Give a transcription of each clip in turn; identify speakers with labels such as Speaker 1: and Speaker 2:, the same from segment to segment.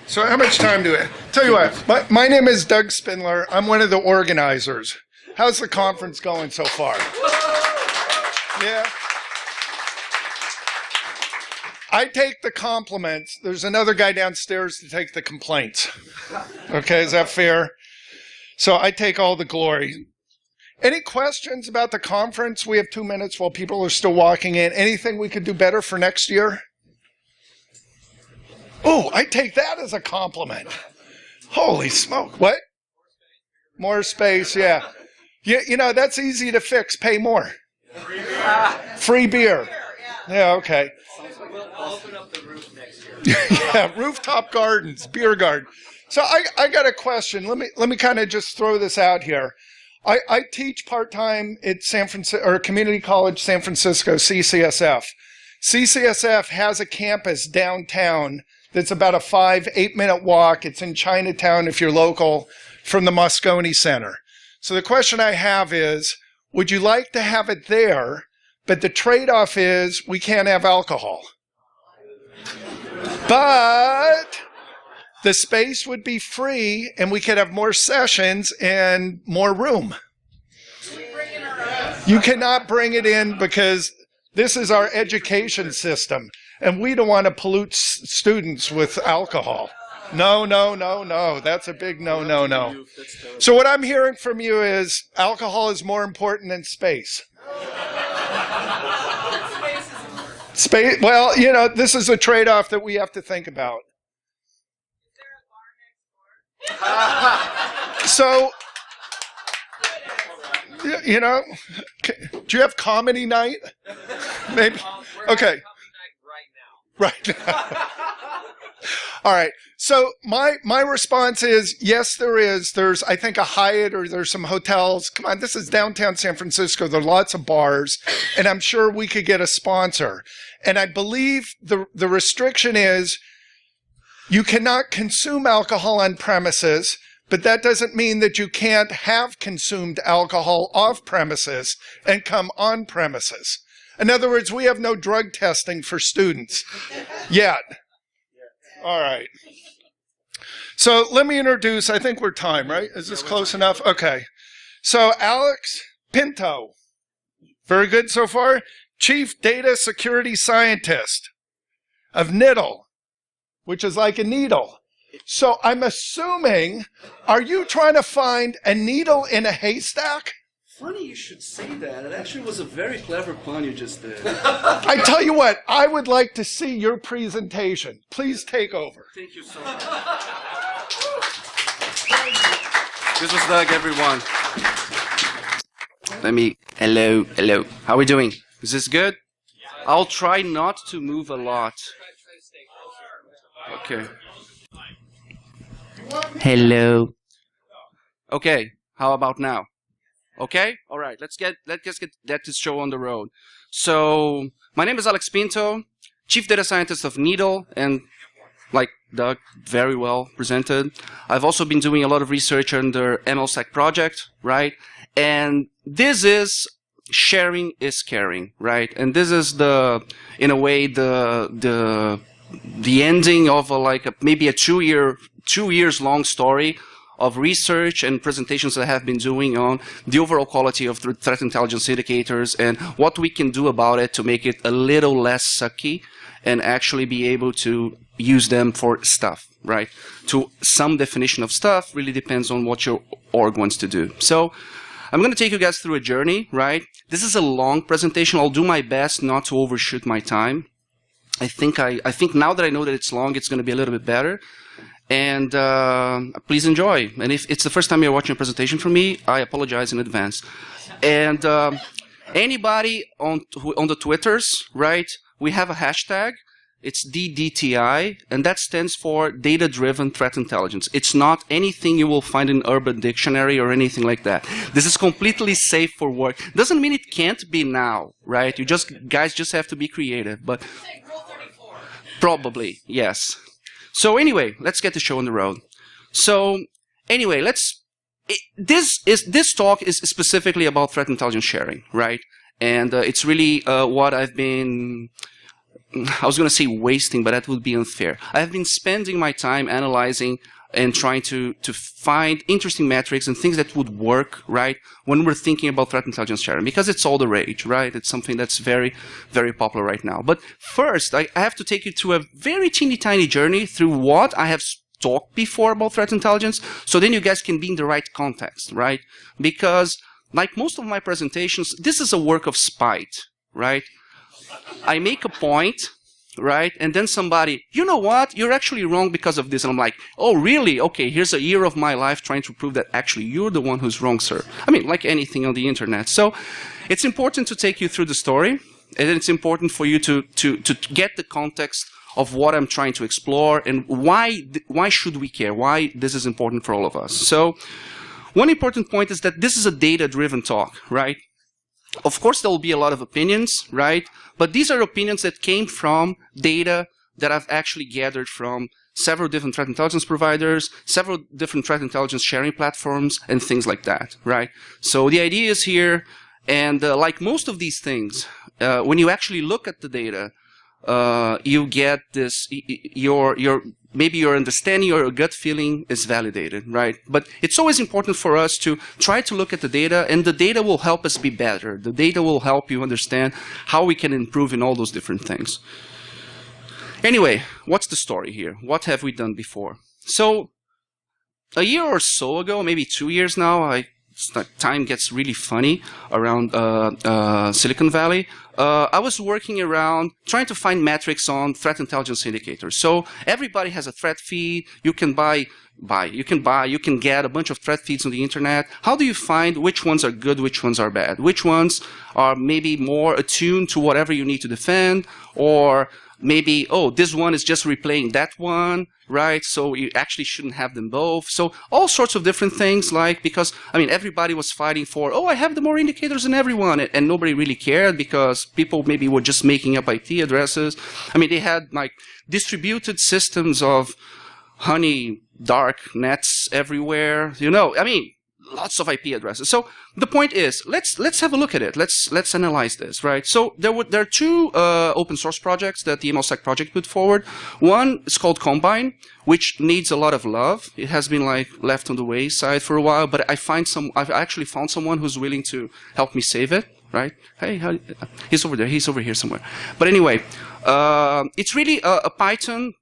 Speaker 1: So how much time do we have? Tell you what, my name is Doug Spindler. I'm one of the organizers. How's the conference going so far? Yeah. I take the compliments. There's another guy downstairs to take the complaints. Okay, is that fair? So I take all the glory. Any questions about the conference? We have 2 minutes while people are still walking in. Anything we could do better for next year? Oh, I take that as a compliment. Holy smoke. What? More space, yeah. You know, that's easy to fix. Pay more. Free beer. Yeah, okay.
Speaker 2: We'll open up the roof next year.
Speaker 1: Yeah, rooftop gardens, beer garden. So I got a question. Let me kind of just throw this out here. I teach part-time at San Francisco, or Community College San Francisco, CCSF. CCSF has a campus downtown that's about a 5-8 minute walk. It's in Chinatown if you're local from the Moscone Center. So the question I have is, would you like to have it there, but the trade-off is we can't have alcohol? But the space would be free and we could have more sessions and more room. You cannot bring it in because this is our education system and we don't want to pollute students with alcohol. No. That's a big no. So what I'm hearing from you is alcohol is more important than space. Space. Well, you know, this is a trade-off that we have to think about. So, you know, do you have comedy night? Maybe. Okay. Right now. All right. So my response is, yes, there is. There's, I think, a Hyatt or there's some hotels. Come on, this is downtown San Francisco. There are lots of bars, and I'm sure we could get a sponsor. And I believe the restriction is you cannot consume alcohol on premises, but that doesn't mean that you can't have consumed alcohol off premises and come on premises. In other words, we have no drug testing for students yet. All right. So let me introduce, I think we're time, right? Is this close enough? Okay. So Alex Pinto, very good so far. Chief Data Security Scientist of Niddel, which is like a needle. So I'm assuming, are you trying to find a needle in a haystack?
Speaker 3: Funny you should say that. It actually was a very clever pun you just did.
Speaker 1: I tell you what, I would like to see your presentation. Please take over.
Speaker 3: Thank you so much. This was Doug, everyone. Hello. How are we doing? Is this good? I'll try not to move a lot. Okay. Hello. Okay, how about now? Okay? All right, let's get this show on the road. So, my name is Alex Pinto, Chief Data Scientist of Niddel, and like Doug very well presented, I've also been doing a lot of research under MLSec Project, right? And this is sharing is caring, right? And this is in a way, the ending of maybe a 2 years long story of research and presentations that I have been doing on the overall quality of threat intelligence indicators and what we can do about it to make it a little less sucky and actually be able to use them for stuff, right? To some definition of stuff really depends on what your org wants to do. So I'm going to take you guys through a journey, right? This is a long presentation. I'll do my best not to overshoot my time. I think now that I know that it's long, it's going to be a little bit better. And please enjoy. And if it's the first time you're watching a presentation from me, I apologize in advance. And anybody on the Twitters, right? We have a hashtag. It's DDTI, and that stands for Data-Driven Threat Intelligence. It's not anything you will find in Urban Dictionary or anything like that. This is completely safe for work. Doesn't mean it can't be now, right? Guys just have to be creative, but probably, yes. So anyway, let's get the show on the road. So anyway, this talk is specifically about threat intelligence sharing, right? And it's really what I've been I was going to say wasting, but that would be unfair. I have been spending my time analyzing and trying to find interesting metrics and things that would work, right, when we're thinking about threat intelligence sharing, because it's all the rage, right? It's something that's very, very popular right now. But first, I have to take you to a very teeny tiny journey through what I have talked before about threat intelligence, so then you guys can be in the right context, right? Because, like most of my presentations, this is a work of spite, right? I make a point, right? And then somebody, you know what? You're actually wrong because of this. And I'm like, oh, really? Okay, here's a year of my life trying to prove that actually you're the one who's wrong, sir. I mean, like anything on the internet. So it's important to take you through the story. And it's important for you to get the context of what I'm trying to explore and why should we care? Why this is important for all of us. So one important point is that this is a data-driven talk, right? Of course, there will be a lot of opinions, right? But these are opinions that came from data that I've actually gathered from several different threat intelligence providers, several different threat intelligence sharing platforms, and things like that, right? So the idea is here, and like most of these things, when you actually look at the data, you get this, maybe your understanding or your gut feeling is validated, right? But it's always important for us to try to look at the data, and the data will help us be better. The data will help you understand how we can improve in all those different things. Anyway, what's the story here? What have we done before? So, a year or so ago, maybe 2 years now, time gets really funny around Silicon Valley. I was working around trying to find metrics on threat intelligence indicators. So everybody has a threat feed. You can you can get a bunch of threat feeds on the internet. How do you find which ones are good, which ones are bad? Which ones are maybe more attuned to whatever you need to defend, or maybe, oh, this one is just replaying that one, right? So you actually shouldn't have them both. So all sorts of different things, like, because, I mean, everybody was fighting for, oh, I have the more indicators than everyone, and nobody really cared because people maybe were just making up IP addresses. I mean, they had, like, distributed systems of honey, dark nets everywhere, you know, I mean, lots of IP addresses. So the point is, let's have a look at it. Let's analyze this, right? So there are two open source projects that the MLSec project put forward. One is called Combine, which needs a lot of love. It has been like left on the wayside for a while, but I've actually found someone who's willing to help me save it, right? Hey, he's over there. He's over here somewhere. But anyway, it's really a Python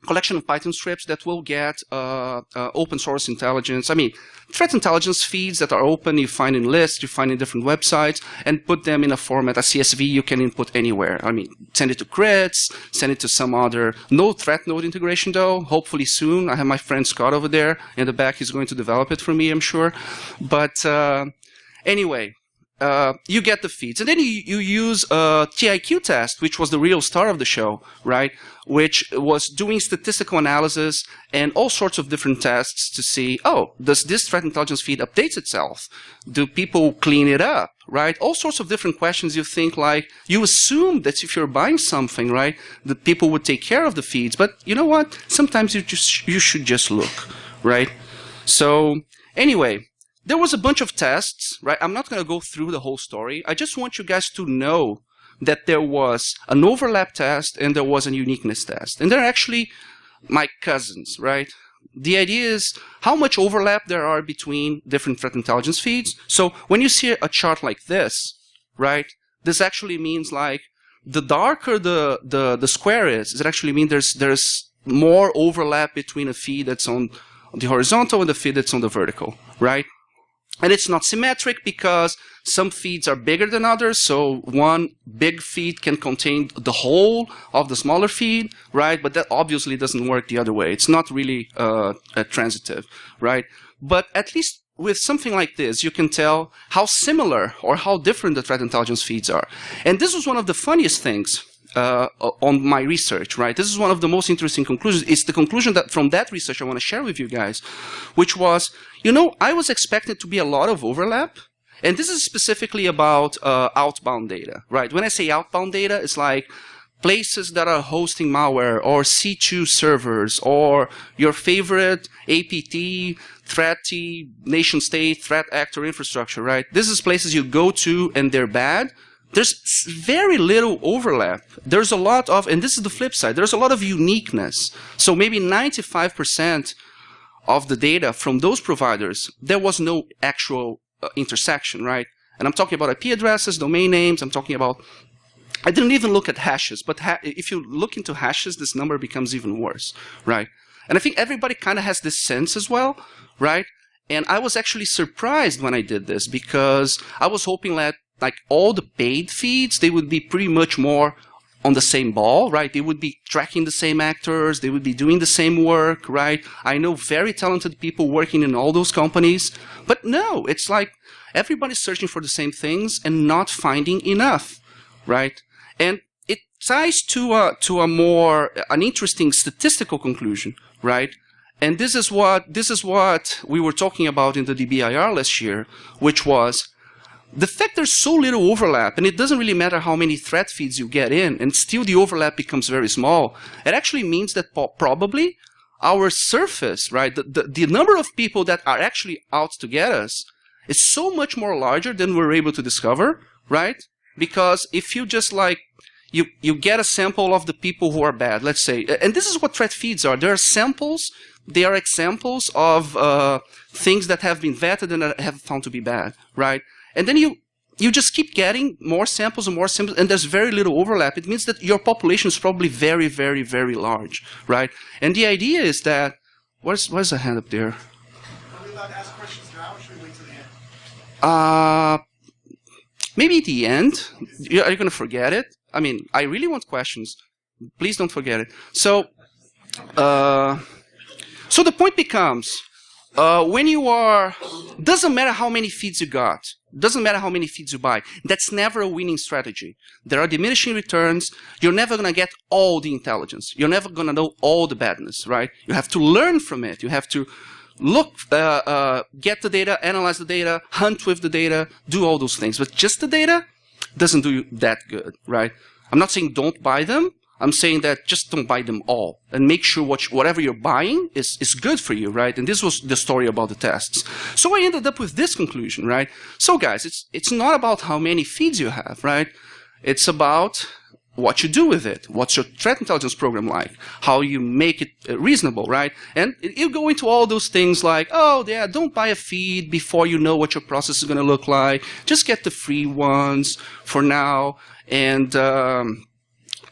Speaker 3: collection of Python scripts that will get open source intelligence. I mean, threat intelligence feeds that are open, you find in lists, you find in different websites, and put them in a format, a CSV you can input anywhere. I mean, send it to crits, send it to some other, no threat node integration though, hopefully soon. I have my friend Scott over there in the back, he's going to develop it for me, I'm sure. But anyway, you get the feeds. And then you use TIQ-test, which was the real star of the show, right? Which was doing statistical analysis and all sorts of different tests to see, oh, does this threat intelligence feed updates itself? Do people clean it up, right? All sorts of different questions you think, like, you assume that if you're buying something, right, that people would take care of the feeds. But you know what? Sometimes you should just look, right? So anyway, there was a bunch of tests, right? I'm not going to go through the whole story. I just want you guys to know that there was an overlap test and there was a uniqueness test. And they're actually my cousins, right? The idea is how much overlap there are between different threat intelligence feeds. So when you see a chart like this, right, this actually means, like, the darker the square is, it actually means there's more overlap between a feed that's on the horizontal and the feed that's on the vertical, right? And it's not symmetric because some feeds are bigger than others, so one big feed can contain the whole of the smaller feed, right? But that obviously doesn't work the other way. It's not really transitive, right? But at least with something like this, you can tell how similar or how different the threat intelligence feeds are. And this was one of the funniest things on my research, right? This is one of the most interesting conclusions. It's the conclusion that from that research I want to share with you guys, which was, you know, I was expecting to be a lot of overlap, and this is specifically about outbound data, right? When I say outbound data, it's like places that are hosting malware or C2 servers or your favorite APT, threat-y, nation-state, threat actor infrastructure, right? This is places you go to and they're bad, there's very little overlap. There's a lot of, and this is the flip side, there's a lot of uniqueness. So maybe 95% of the data from those providers, there was no actual intersection, right? And I'm talking about IP addresses, domain names, I'm talking about, I didn't even look at hashes, but if you look into hashes, this number becomes even worse, right? And I think everybody kind of has this sense as well, right? And I was actually surprised when I did this because I was hoping that like all the paid feeds, they would be pretty much more on the same ball, right? They would be tracking the same actors, they would be doing the same work, right? I know very talented people working in all those companies, but no, it's like everybody's searching for the same things and not finding enough, right? And it ties to an interesting statistical conclusion, right? And this is what we were talking about in the DBIR last year, which was the fact there's so little overlap, and it doesn't really matter how many thread feeds you get in, and still the overlap becomes very small. It actually means that probably our surface, right, the number of people that are actually out to get us is so much more larger than we're able to discover, right? Because if you just like, you get a sample of the people who are bad, let's say, and this is what thread feeds are. They are samples, they are examples of things that have been vetted and that have found to be bad, right? And then you just keep getting more samples and more samples, and there's very little overlap. It means that your population is probably very, very, very large, right? And the idea is that, where's the hand up there?
Speaker 4: Are we allowed to ask questions now, or should we wait till the end?
Speaker 3: Maybe at the end. Are you going to forget it? I mean, I really want questions. Please don't forget it. So the point becomes, when you are, doesn't matter how many feeds you got, doesn't matter how many feeds you buy, that's never a winning strategy. There are diminishing returns. You're never going to get all the intelligence. You're never going to know all the badness, right? You have to learn from it. You have to look, get the data, analyze the data, hunt with the data, do all those things. But just the data doesn't do you that good, right? I'm not saying don't buy them. I'm saying that just don't buy them all and make sure whatever you're buying is good for you, right? And this was the story about the tests. So I ended up with this conclusion, right? So guys, it's not about how many feeds you have, right? It's about what you do with it. What's your threat intelligence program like? How you make it reasonable, right? And you go into all those things like, oh, yeah, don't buy a feed before you know what your process is going to look like. Just get the free ones for now and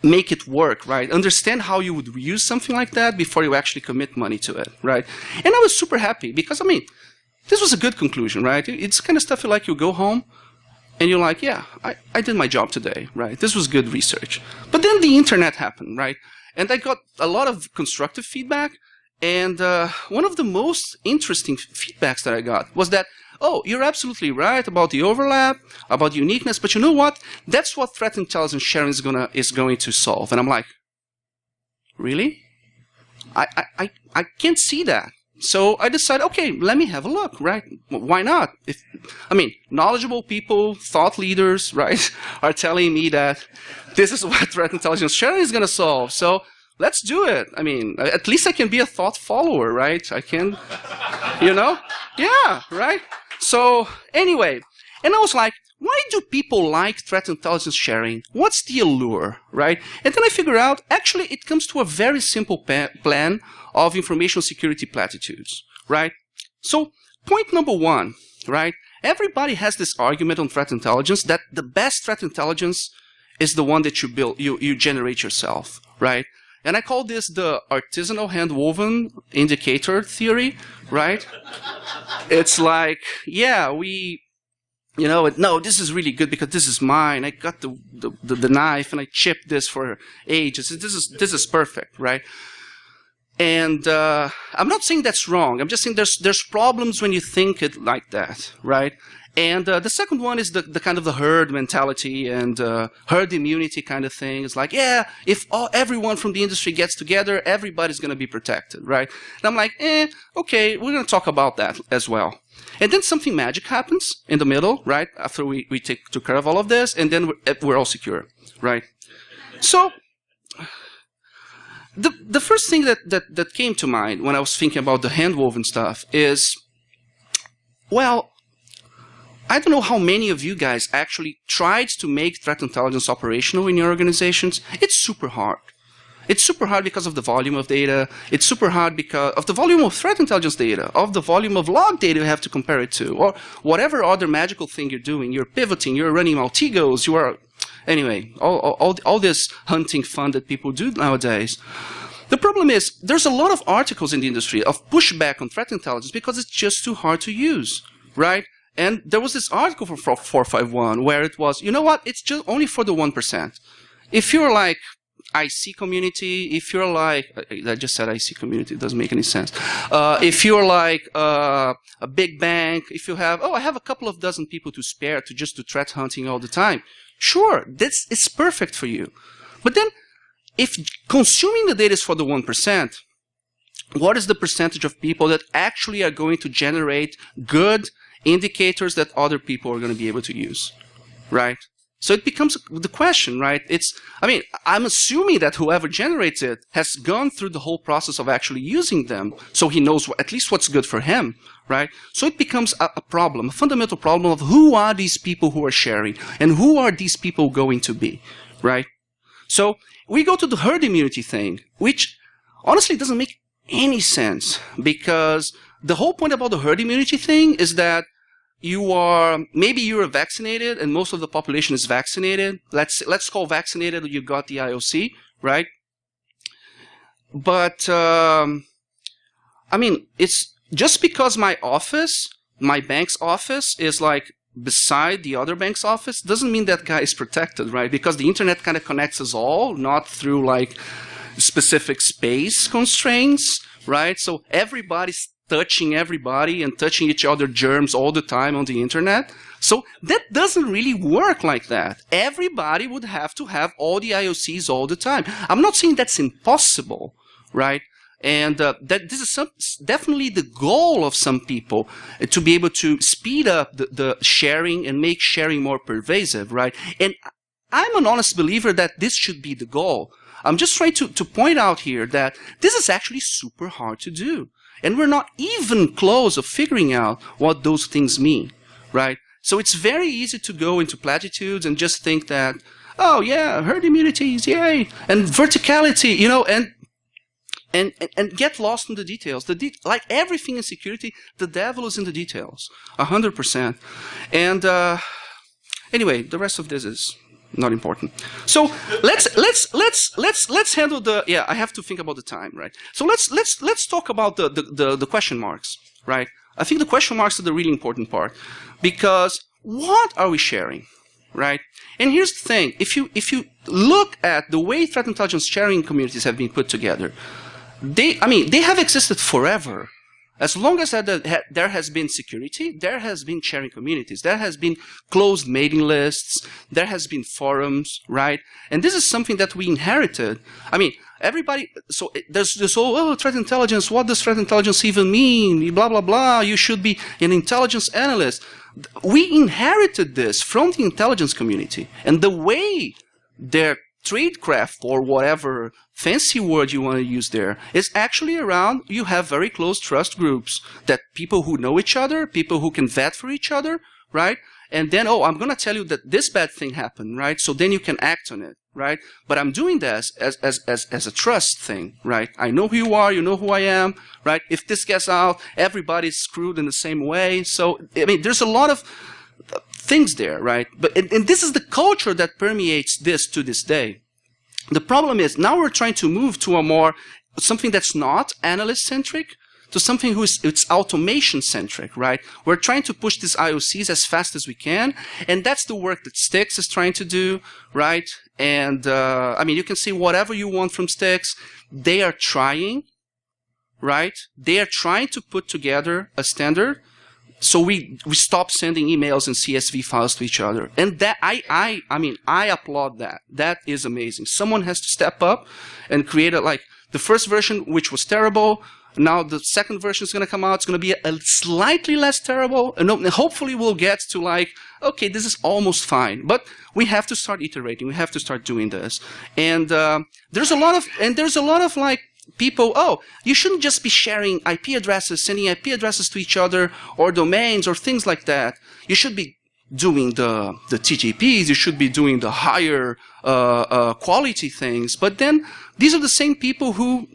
Speaker 3: make it work, right? Understand how you would use something like that before you actually commit money to it, right? And I was super happy because, I mean, this was a good conclusion, right? It's kind of stuff you go home and you're like, yeah, I did my job today, right? This was good research. But then the internet happened, right? And I got a lot of constructive feedback. And one of the most interesting feedbacks that I got was that, oh, you're absolutely right about the overlap, about uniqueness, but you know what? That's what threat intelligence sharing is going to solve. And I'm like, really? I can't see that. So I decided, okay, let me have a look, right? Why not? Knowledgeable people, thought leaders, right, are telling me that this is what threat intelligence sharing is going to solve. So let's do it. I mean, at least I can be a thought follower, right? I can, Yeah, right? So anyway, and I was like, why do people like threat intelligence sharing? What's the allure, right? And then I figured out, actually, it comes to a very simple plan of information security platitudes, right? So point number one, right? Everybody has this argument on threat intelligence that the best threat intelligence is the one that you build, you generate yourself, right? And I call this the artisanal hand-woven indicator theory, right? It's like, yeah, no, this is really good because this is mine. I got the knife and I chipped this for ages. This is perfect, right? And I'm not saying that's wrong. I'm just saying there's problems when you think it like that, right? And the second one is the kind of the herd mentality and herd immunity kind of thing. It's like, yeah, if everyone from the industry gets together, everybody's going to be protected, right? And I'm like, okay, we're going to talk about that as well. And then something magic happens in the middle, right? After we took care of all of this, and then we're all secure, right? So the first thing that came to mind when I was thinking about the hand-woven stuff is, well, I don't know how many of you guys actually tried to make threat intelligence operational in your organizations. It's super hard. It's super hard because of the volume of data. It's super hard because of the volume of threat intelligence data, of the volume of log data you have to compare it to, or whatever other magical thing you're doing. You're pivoting, you're running multigos, you are... Anyway, all this hunting fun that people do nowadays. The problem is, there's a lot of articles in the industry of pushback on threat intelligence because it's just too hard to use, right? And there was this article from 451 where it was, you know what, it's just only for the 1%. If you're like IC community, if you're like, I just said IC community, it doesn't make any sense. If you're like a big bank, if you have, I have a couple of dozen people to spare to just do threat hunting all the time, sure, it's perfect for you. But then, if consuming the data is for the 1%, what is the percentage of people that actually are going to generate good indicators that other people are going to be able to use, right? So it becomes the question, right? I'm assuming that whoever generates it has gone through the whole process of actually using them, so he knows at least what's good for him, right? So it becomes a problem, a fundamental problem of who are these people who are sharing, and who are these people going to be, right? So we go to the herd immunity thing, which honestly doesn't make any sense, because the whole point about the herd immunity thing is that maybe you're vaccinated and most of the population is vaccinated. Let's call vaccinated, you got the IOC, right? But, it's just because my bank's office is like beside the other bank's office, doesn't mean that guy is protected, right? Because the internet kind of connects us all, not through like specific space constraints, right? So everybody's touching everybody and touching each other germs all the time on the internet. So that doesn't really work like that. Everybody would have to have all the IOCs all the time. I'm not saying that's impossible, right? And that this is definitely the goal of some people, to be able to speed up the sharing and make sharing more pervasive, right? And I'm an honest believer that this should be the goal. I'm just trying to point out here that this is actually super hard to do. And we're not even close of figuring out what those things mean, right? So it's very easy to go into platitudes and just think that, oh yeah, herd immunities, yay, and verticality, you know, and get lost in the details. Like everything in security, the devil is in the details, 100%. And anyway, the rest of this is not important. So let's handle the, yeah, I have to think about the time, right? So let's talk about the question marks, right? I think the question marks are the really important part, because what are we sharing, right? And here's the thing: if you look at the way threat intelligence sharing communities have been put together, they have existed forever. As long as there has been security, there has been sharing communities, there has been closed mailing lists, there has been forums, right? And this is something that we inherited. I mean, everybody, so there's this whole, threat intelligence, what does threat intelligence even mean? Blah, blah, blah, you should be an intelligence analyst. We inherited this from the intelligence community. And the way their tradecraft, or whatever fancy word you want to use there, is actually around, you have very close trust groups, that people who know each other, people who can vet for each other, right? And then, oh, I'm going to tell you that this bad thing happened, right? So then you can act on it, right? But I'm doing this as a trust thing, right? I know who you are, you know who I am, right? If this gets out, everybody's screwed in the same way. So, I mean, there's a lot of things there, right? But and this is the culture that permeates this to this day. The problem is, now we're trying to move to something that's not analyst-centric, to something it's automation-centric, right? We're trying to push these IOCs as fast as we can, and that's the work that Styx is trying to do, right? And, I mean, you can see whatever you want from Styx. They are trying, right? They are trying to put together a standard, so we stop sending emails and CSV files to each other. And that, I mean, I applaud that. That is amazing. Someone has to step up and create the first version, which was terrible. Now the second version is going to come out. It's going to be a slightly less terrible. And hopefully we'll get to okay, this is almost fine. But we have to start iterating. We have to start doing this. And there's a lot of people, oh, you shouldn't just be sharing IP addresses, sending IP addresses to each other, or domains, or things like that. You should be doing the TTPs, you should be doing the higher quality things. But then these are the same people who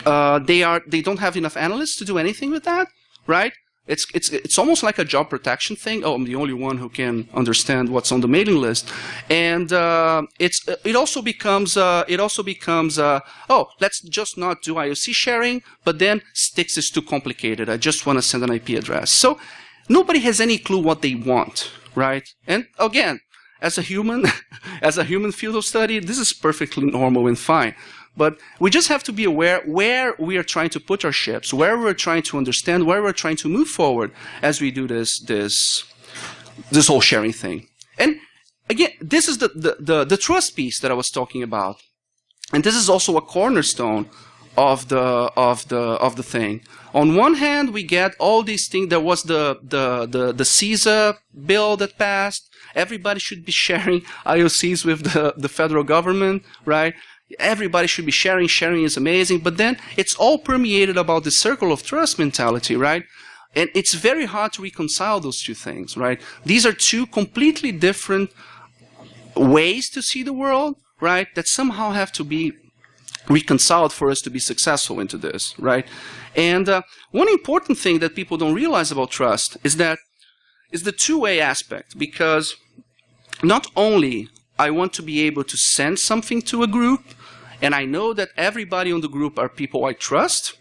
Speaker 3: they don't have enough analysts to do anything with that, right? It's almost like a job protection thing. Oh, I'm the only one who can understand what's on the mailing list, and it also becomes oh, let's just not do IOC sharing, but then sticks is too complicated. I just want to send an IP address. So nobody has any clue what they want, right? And again, as a human, as a human field of study, this is perfectly normal and fine. But we just have to be aware where we are trying to put our ships, where we're trying to understand, where we're trying to move forward as we do this whole sharing thing. And again, this is the trust piece that I was talking about, and this is also a cornerstone of the thing. On one hand, we get all these things. There was the CISA bill that passed. Everybody should be sharing IOCs with the federal government, right? Everybody should be sharing. Sharing is amazing. But then it's all permeated about the circle of trust mentality, right? And it's very hard to reconcile those two things, right? These are two completely different ways to see the world, right? That somehow have to be reconciled for us to be successful into this, right? And one important thing that people don't realize about trust is the two-way aspect, because not only I want to be able to send something to a group, and I know that everybody on the group are people I trust,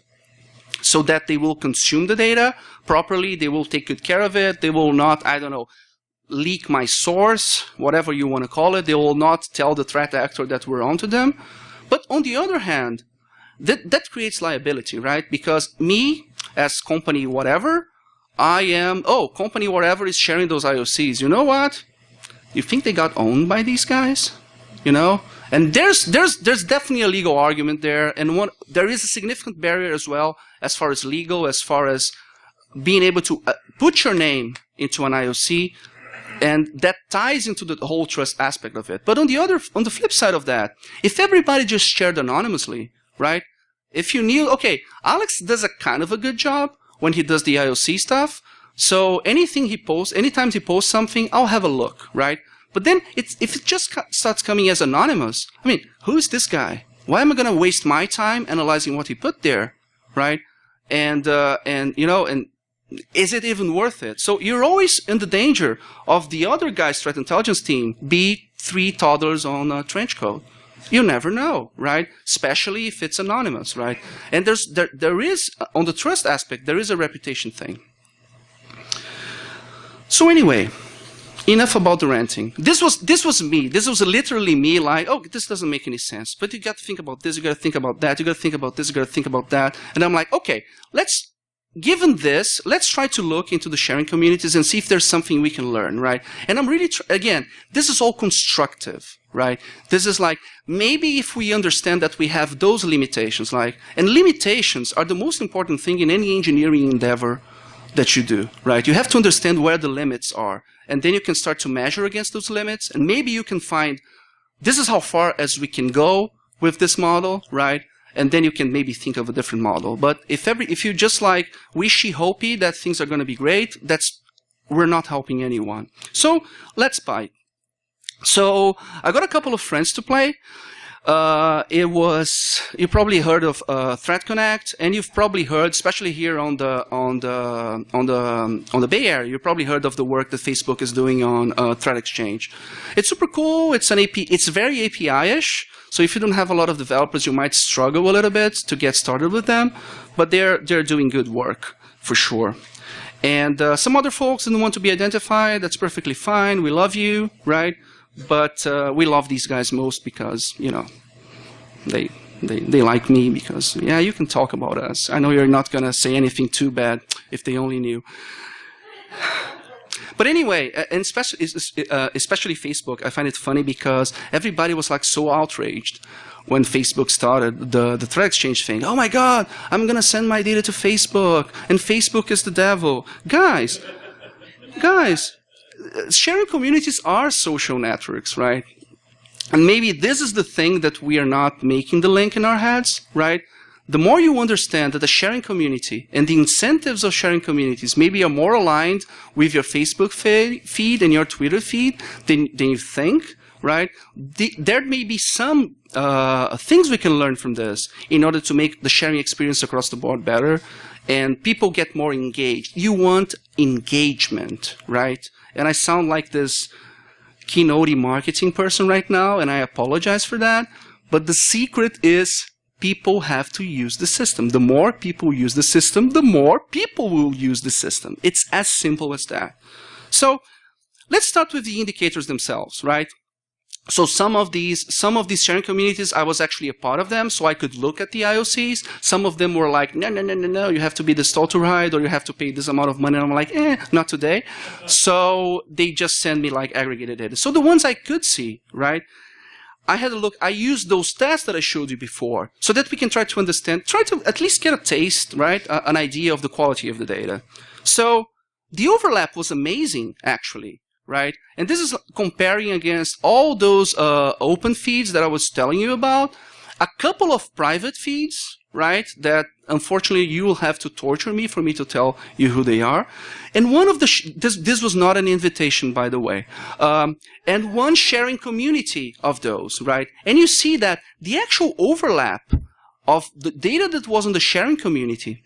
Speaker 3: so that they will consume the data properly, they will take good care of it, they will not, I don't know, leak my source, whatever you want to call it, they will not tell the threat actor that we're onto them. But on the other hand, that creates liability, right? Because me, as company whatever, company whatever is sharing those IOCs. You know what? You think they got owned by these guys? You know? And there's definitely a legal argument there, and there is a significant barrier as well, as far as legal, as far as being able to put your name into an IOC, and that ties into the whole trust aspect of it. But on the flip side of that, if everybody just shared anonymously, right? If you knew, okay, Alex does a kind of a good job when he does the IOC stuff, so anything he posts, anytime he posts something, I'll have a look, right? But then if it just starts coming as anonymous, I mean, who is this guy? Why am I going to waste my time analyzing what he put there, right? And you know, and is it even worth it? So you're always in the danger of the other guy's threat intelligence team be 3 toddlers on a trench coat. You never know, right? Especially if it's anonymous, right? And there is, on the trust aspect, there is a reputation thing. So anyway, enough about the ranting. This was me. This was literally me like, oh, this doesn't make any sense. But you got to think about this, you got to think about that, you got to think about this, you got to think about that. And I'm like, okay, given this, let's try to look into the sharing communities and see if there's something we can learn, right? And I'm really, again, this is all constructive, right? This is like, maybe if we understand that we have those limitations, and limitations are the most important thing in any engineering endeavor that you do, right? You have to understand where the limits are, and then you can start to measure against those limits, and maybe you can find, this is how far as we can go with this model, right? And then you can maybe think of a different model. But if you just like wishy-hopey that things are going to be great, we're not helping anyone. So let's bite. So I got a couple of friends to play. You probably heard of Threat Connect, and you've probably heard, especially here on the Bay Area, you probably heard of the work that Facebook is doing on Threat Exchange. It's super cool. It's very API-ish. So if you don't have a lot of developers, you might struggle a little bit to get started with them, but they're doing good work for sure. And some other folks didn't want to be identified. That's perfectly fine. We love you, right? But we love these guys most because, you know, they like me because, yeah, you can talk about us. I know you're not going to say anything too bad if they only knew. But anyway, and especially Facebook, I find it funny because everybody was like so outraged when Facebook started the threat exchange thing. Oh my God, I'm going to send my data to Facebook, and Facebook is the devil. Guys, sharing communities are social networks, right? And maybe this is the thing that we are not making the link in our heads, right? the more you understand that the sharing community and the incentives of sharing communities maybe are more aligned with your Facebook feed and your Twitter feed than you think, right? There may be some things we can learn from this in order to make the sharing experience across the board better and people get more engaged. You want engagement, right? And I sound like this keynote marketing person right now, and I apologize for that. But the secret is people have to use the system. The more people use the system, the more people will use the system. It's as simple as that. So let's start with the indicators themselves, right? So some of these sharing communities, I was actually a part of them, so I could look at the IOCs. Some of them were like, no, you have to be the stall to ride, or you have to pay this amount of money. And I'm like, not today. So they just send me like aggregated data. So the ones I could see, right? I had a look. I used those tests that I showed you before, so that we can try to understand, try to at least get a taste, right? An idea of the quality of the data. So the overlap was amazing, actually. Right? And this is comparing against all those open feeds that I was telling you about. A couple of private feeds, right? That unfortunately you will have to torture me for me to tell you who they are. And one of the, this was not an invitation, by the way. And one sharing community of those, right? And you see that the actual overlap of the data that was in the sharing community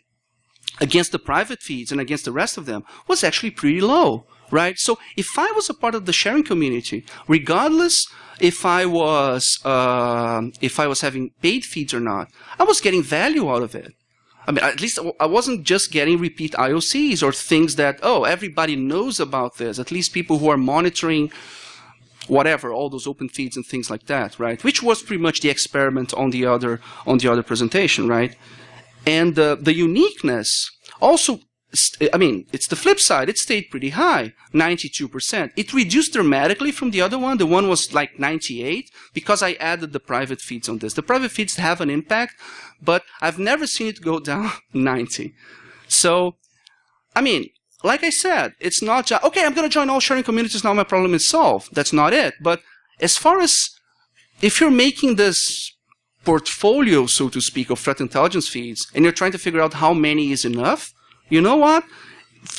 Speaker 3: against the private feeds and against the rest of them was actually pretty low. Right? So if I was a part of the sharing community, regardless if I was having paid feeds or not, I was getting value out of it. I mean, at least I wasn't just getting repeat IOCs or things that, oh, everybody knows about this, at least people who are monitoring whatever, all those open feeds and things like that, right? Which was pretty much the experiment on the other presentation, right? And the uniqueness also, I mean, it's the flip side. It stayed pretty high, 92%. It reduced dramatically from the other one. The one was like 98 because I added the private feeds on this. The private feeds have an impact, but I've never seen it go down 90. So, I mean, like I said, it's not just, okay, I'm going to join all sharing communities, now my problem is solved. That's not it. But as far as if you're making this portfolio, so to speak, of threat intelligence feeds, and you're trying to figure out how many is enough, you know what?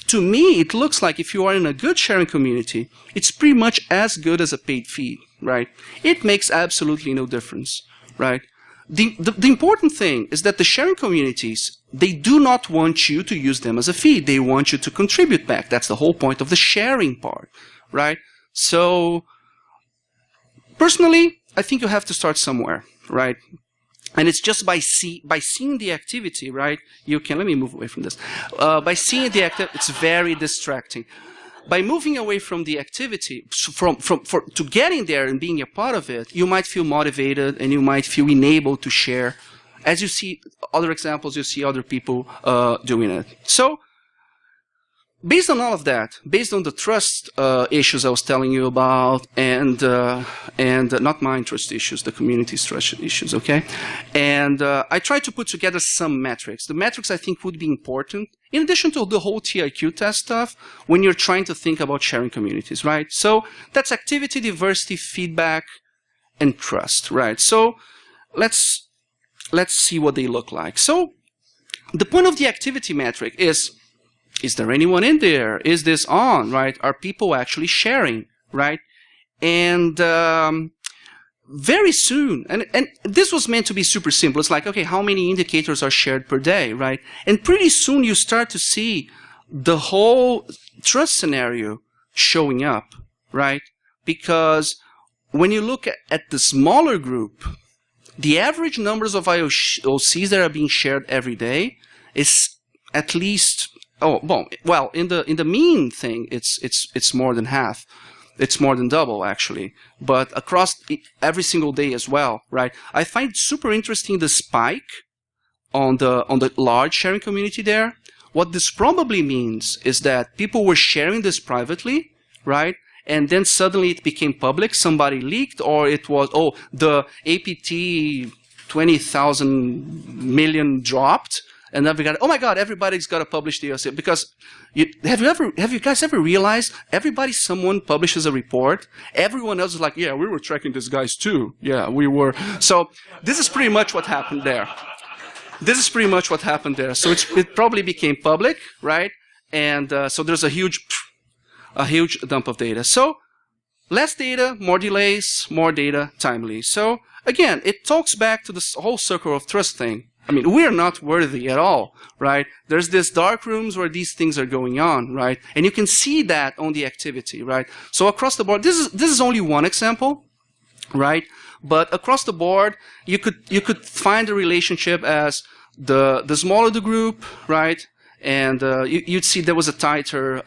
Speaker 3: To me, it looks like if you are in a good sharing community, it's pretty much as good as a paid feed, right? It makes absolutely no difference, right? The important thing is that the sharing communities, they do not want you to use them as a feed. They want you to contribute back. That's the whole point of the sharing part, right? So, personally, I think you have to start somewhere, right? And it's just by seeing the activity, right? You can, let me move away from this. By seeing the activity, it's very distracting. By moving away from the activity, to getting there and being a part of it, you might feel motivated and you might feel enabled to share. As you see other examples, you see other people doing it. So, based on all of that, based on the trust issues I was telling you about, and not my trust issues, the community's trust issues, okay? And I tried to put together some metrics. The metrics I think would be important, in addition to the whole TIQ-test stuff, when you're trying to think about sharing communities, right? So that's activity, diversity, feedback, and trust, right? So let's see what they look like. So the point of the activity metric is there anyone in there? Is this on, right? Are people actually sharing, right? And very soon, and this was meant to be super simple. It's like, okay, how many indicators are shared per day, right? And pretty soon you start to see the whole trust scenario showing up, right? Because when you look at the smaller group, the average numbers of IOCs that are being shared every day is at least, well, in the mean thing, it's more than half. It's more than double, actually. But across every single day as well, right? I find super interesting the spike on the large sharing community there. What this probably means is that people were sharing this privately, right? And then suddenly it became public. Somebody leaked, or it was, the APT 20,000 million dropped. And then we got, oh my God, everybody's got to publish the IOC. Because have you guys ever realized someone publishes a report, everyone else is like, yeah, we were tracking these guys too. Yeah, we were. So this is pretty much what happened there. this is pretty much what happened there. So it probably became public, right? And so there's a huge dump of data. So less data, more delays, more data, timely. So again, it talks back to this whole circle of trust thing. I mean, we are not worthy at all, right? There's this dark rooms where these things are going on, right? And you can see that on the activity, right? So across the board, this is only one example, right? But across the board, you could find a relationship as the smaller the group, right? And you'd see there was a tighter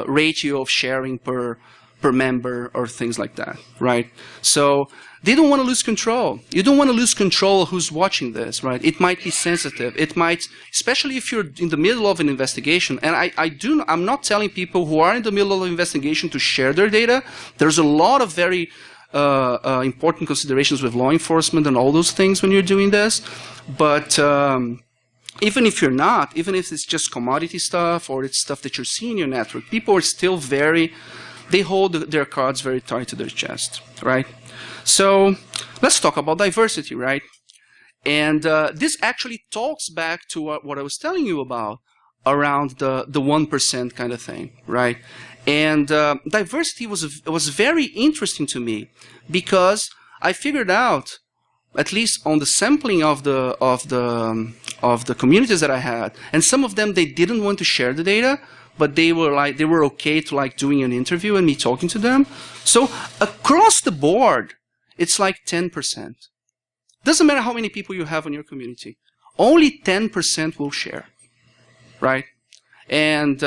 Speaker 3: ratio of sharing per member or things like that, right? So they don't want to lose control. You don't want to lose control of who's watching this, right? It might be sensitive. It might, especially if you're in the middle of an investigation. And I'm not telling people who are in the middle of an investigation to share their data. There's a lot of very important considerations with law enforcement and all those things when you're doing this. But even if you're not, even if it's just commodity stuff or it's stuff that you're seeing in your network, people are still they hold their cards very tight to their chest, right? So let's talk about diversity, right? And this actually talks back to what I was telling you about around the 1% kind of thing, right? And diversity was very interesting to me because I figured out, at least on the sampling of the communities that I had, and some of them they didn't want to share the data, but they were okay to doing an interview and me talking to them. So across the board, it's like 10%. Doesn't matter how many people you have in your community. Only 10% will share, right? And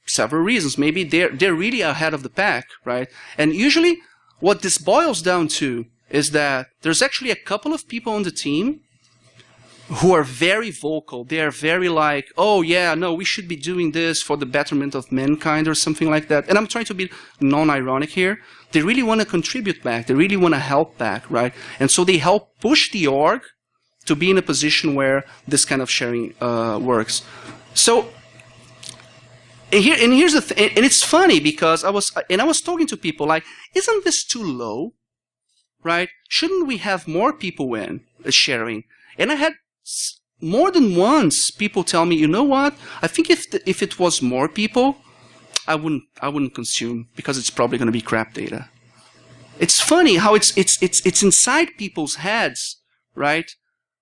Speaker 3: several reasons. Maybe they're really ahead of the pack, right? And usually what this boils down to is that there's actually a couple of people on the team who are very vocal. They are very like, oh yeah, no, we should be doing this for the betterment of mankind or something like that. And I'm trying to be non-ironic here. They really want to contribute back. They really want to help back, right? And so they help push the org to be in a position where this kind of sharing works. So, and here's the thing, and it's funny because I was talking to people like, isn't this too low, right? Shouldn't we have more people in sharing? And I had more than once people tell me, you know what? I think if it was more people, I wouldn't consume because it's probably going to be crap data. It's funny how it's inside people's heads, right?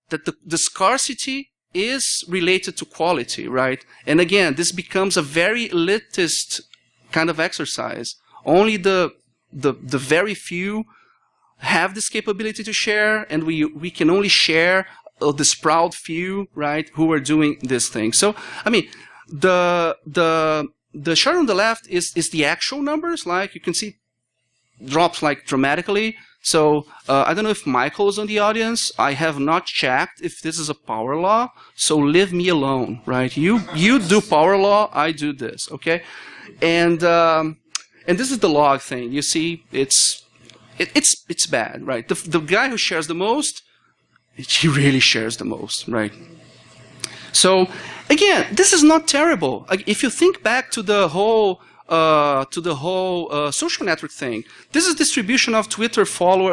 Speaker 3: That the scarcity is related to quality, right? And again, this becomes a very elitist kind of exercise. Only the very few have this capability to share, and we can only share this proud few, right, who are doing this thing. So, I mean, the chart on the left is the actual numbers. Like you can see, drops like dramatically. So I don't know if Michael is on the audience. I have not checked if this is a power law. So leave me alone, right? You do power law, I do this, okay? And this is the log thing. You see, it's bad, right? The guy who shares the most, he really shares the most, right? So again, this is not terrible. If you think back to the whole social network thing, this is distribution of Twitter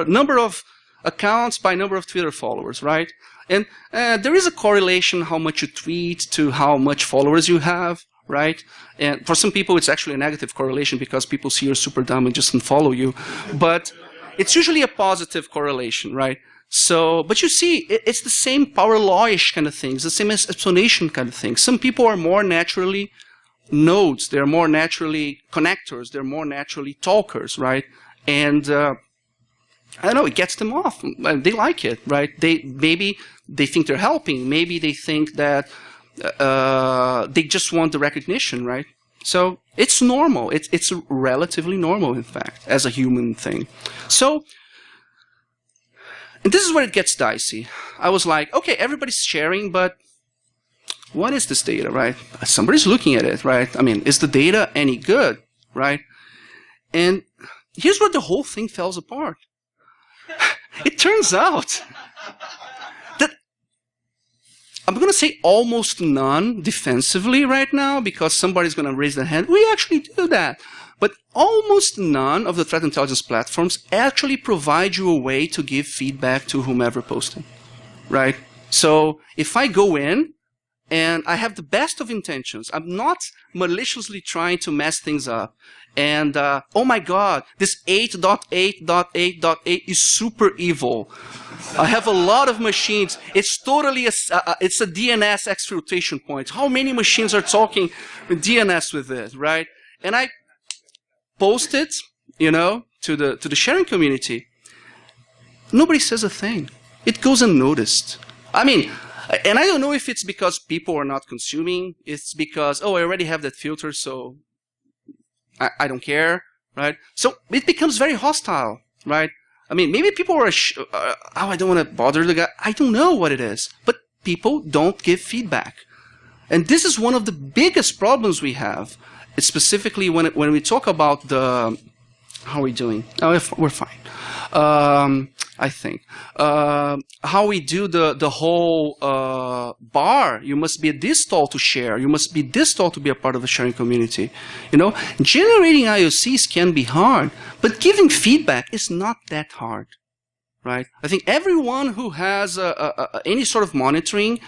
Speaker 3: number of accounts by number of Twitter followers, right? And there is a correlation how much you tweet to how much followers you have, right? And for some people, it's actually a negative correlation because people see you're super dumb and just unfollow you. But it's usually a positive correlation, right? So, but you see, it's the same power law-ish kind of things, the same explanation kind of thing. Some people are more naturally nodes, they're more naturally connectors, they're more naturally talkers, right? And I don't know, it gets them off. They like it, right? Maybe they think they're helping. Maybe they think that they just want the recognition, right? So it's normal. It's relatively normal, in fact, as a human thing. So, and this is where it gets dicey. I was like, okay, everybody's sharing, but what is this data, right? Somebody's looking at it, right? I mean, is the data any good, right? And here's where the whole thing falls apart. It turns out that I'm going to say almost none defensively right now because somebody's going to raise their hand. We actually do that. But almost none of the threat intelligence platforms actually provide you a way to give feedback to whomever posting, right? So if I go in and I have the best of intentions, I'm not maliciously trying to mess things up. And, oh my God, this 8.8.8.8 is super evil. I have a lot of machines. It's totally it's a DNS exfiltration point. How many machines are talking DNS with it, right? And I post it, you know, to the sharing community. Nobody says a thing. It goes unnoticed. I mean, and I don't know if it's because people are not consuming. It's because, oh, I already have that filter, so I don't care, right? So it becomes very hostile, right? I mean, maybe people are, oh, I don't want to bother the guy. I don't know what it is. But people don't give feedback. And this is one of the biggest problems we have. It's specifically when we talk about the, how are we doing? Oh, we're fine. I think. How we do the whole bar. You must be this tall to share. You must be this tall to be a part of the sharing community. You know, generating IOCs can be hard, but giving feedback is not that hard, right? I think everyone who has any sort of monitoring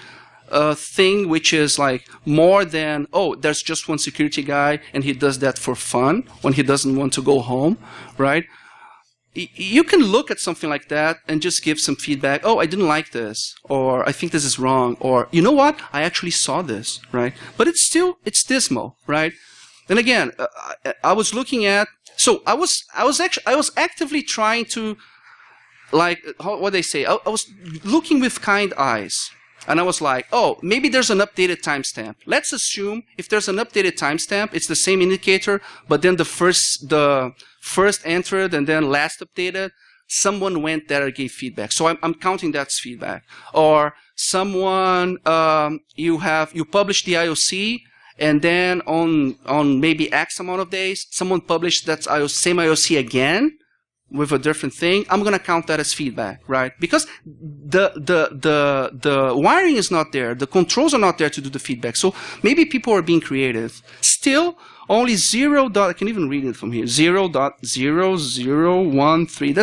Speaker 3: thing which is like more than, oh, there's just one security guy and he does that for fun when he doesn't want to go home, right? You can look at something like that and just give some feedback. Oh, I didn't like this, or I think this is wrong, or you know what? I actually saw this, right? But it's dismal, right? And again, I was looking at. So I was actively trying to, like, what they say. I was looking with kind eyes, and I was like, oh, maybe there's an updated timestamp. Let's assume if there's an updated timestamp, it's the same indicator, but then the first entered and then last updated, someone went there and gave feedback. So I'm counting that's feedback. Or someone, you publish the IOC, and then on maybe X amount of days, someone published that same IOC again with a different thing. I'm going to count that as feedback, right? Because the wiring is not there. The controls are not there to do the feedback. So maybe people are being creative. Still, only I can even read it from here, 0.0013.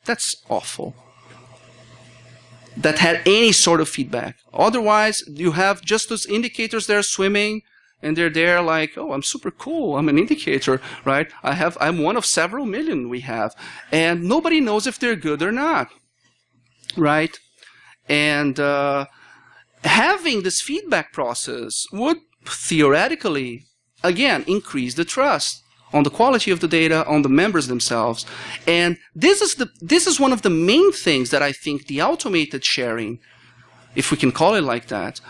Speaker 3: That's awful. That had any sort of feedback. Otherwise, you have just those indicators there swimming, and they're there like, oh, I'm super cool. I'm an indicator, right? I'm one of several million we have. And nobody knows if they're good or not, right? And having this feedback process would theoretically, again, increase the trust on the quality of the data, on the members themselves. And this is one of the main things that I think the automated sharing, if we can call it like that,